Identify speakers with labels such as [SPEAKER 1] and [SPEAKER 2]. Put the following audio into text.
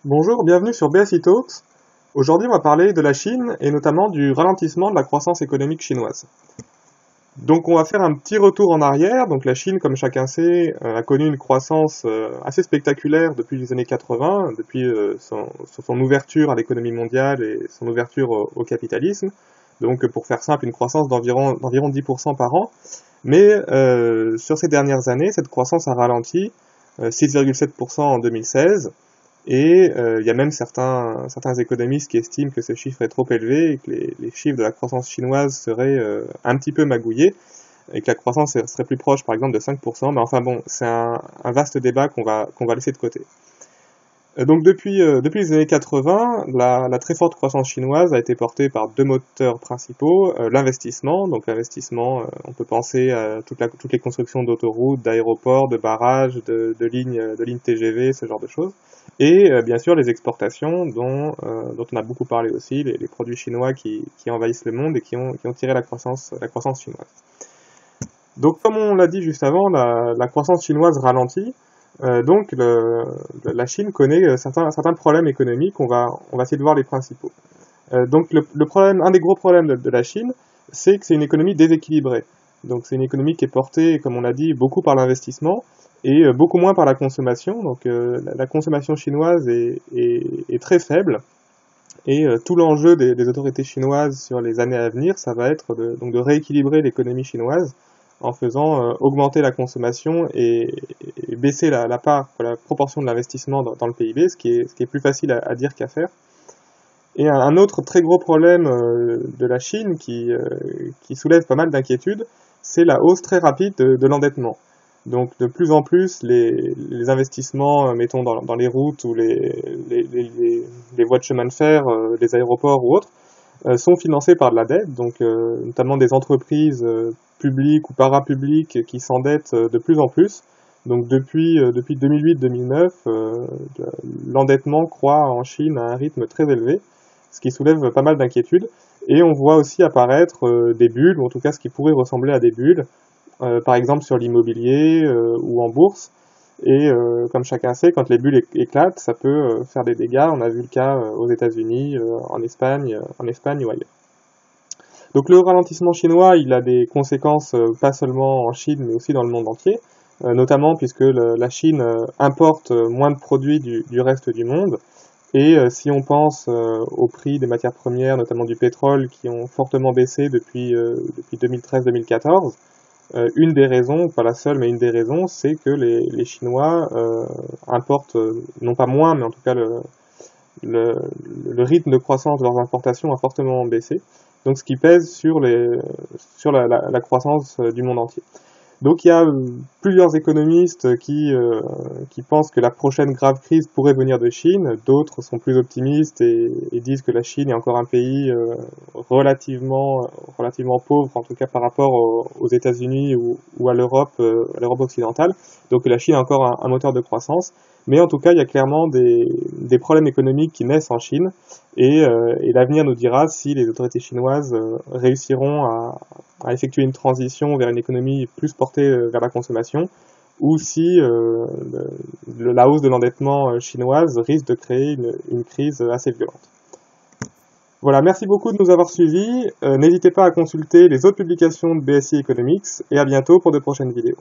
[SPEAKER 1] Bonjour, bienvenue sur BSI Talks. Aujourd'hui, on va parler de la Chine et notamment du ralentissement de la croissance économique chinoise. Donc, on va faire un petit retour en arrière. Donc, la Chine, comme chacun sait, a connu une croissance assez spectaculaire depuis les années 80, depuis son ouverture à l'économie mondiale et son ouverture au capitalisme. Donc, pour faire simple, une croissance d'environ 10% par an. Mais sur ces dernières années, cette croissance a ralenti, 6,7% en 2016. Et il y a même certains économistes qui estiment que ce chiffre est trop élevé et que les chiffres de la croissance chinoise seraient un petit peu magouillés et que la croissance serait plus proche par exemple de 5%. Mais enfin bon, c'est un vaste débat qu'on va laisser de côté. Donc depuis les années 80, la très forte croissance chinoise a été portée par deux moteurs principaux. L'investissement, donc l'investissement, on peut penser à toutes les constructions d'autoroutes, d'aéroports, de barrages, de lignes TGV, ce genre de choses. Et bien sûr les exportations dont on a beaucoup parlé aussi, les produits chinois qui envahissent le monde et qui ont tiré la croissance chinoise. Donc comme on l'a dit juste avant, la croissance chinoise ralentit. Donc la Chine connaît certains problèmes économiques. On va essayer de voir les principaux. Donc le problème, un des gros problèmes de la Chine, c'est que c'est une économie déséquilibrée. Donc c'est une économie qui est portée, comme on l'a dit, beaucoup par l'investissement et beaucoup moins par la consommation. Donc la consommation chinoise est très faible. Et tout l'enjeu des autorités chinoises sur les années à venir, ça va être de rééquilibrer l'économie chinoise en faisant augmenter la consommation et baisser la proportion de l'investissement dans le PIB, ce qui est plus facile à dire qu'à faire. Et un autre très gros problème de la Chine qui soulève pas mal d'inquiétudes, c'est la hausse très rapide de l'endettement. Donc de plus en plus, les investissements, mettons dans les routes ou les voies de chemin de fer, les aéroports ou autres, sont financés par de la dette, donc notamment des entreprises publiques ou parapubliques qui s'endettent de plus en plus. Donc depuis 2008-2009, l'endettement croît en Chine à un rythme très élevé, ce qui soulève pas mal d'inquiétudes. Et on voit aussi apparaître des bulles, ou en tout cas ce qui pourrait ressembler à des bulles, par exemple sur l'immobilier ou en bourse. Et comme chacun sait, quand les bulles éclatent, ça peut faire des dégâts. On a vu le cas aux États-Unis, en Espagne ou ailleurs. Donc le ralentissement chinois, il a des conséquences pas seulement en Chine, mais aussi dans le monde entier, notamment puisque la Chine importe moins de produits du reste du monde. Et si on pense au prix des matières premières, notamment du pétrole, qui ont fortement baissé depuis 2013-2014, une des raisons, pas la seule, mais une des raisons, c'est que les Chinois importent, non pas moins, mais en tout cas le rythme de croissance de leurs importations a fortement baissé, donc ce qui pèse sur la croissance du monde entier. Donc il y a plusieurs économistes qui pensent que la prochaine grave crise pourrait venir de Chine, d'autres sont plus optimistes et disent que la Chine est encore un pays relativement pauvre, en tout cas par rapport aux États-Unis ou à l'Europe occidentale, donc la Chine a encore un moteur de croissance, mais en tout cas il y a clairement des problèmes économiques qui naissent en Chine, et l'avenir nous dira si les autorités chinoises réussiront à effectuer une transition vers une économie plus portée vers la consommation, ou si la hausse de l'endettement chinoise risque de créer une crise assez violente. Voilà, merci beaucoup de nous avoir suivis. N'hésitez pas à consulter les autres publications de BSI Economics, et à bientôt pour de prochaines vidéos.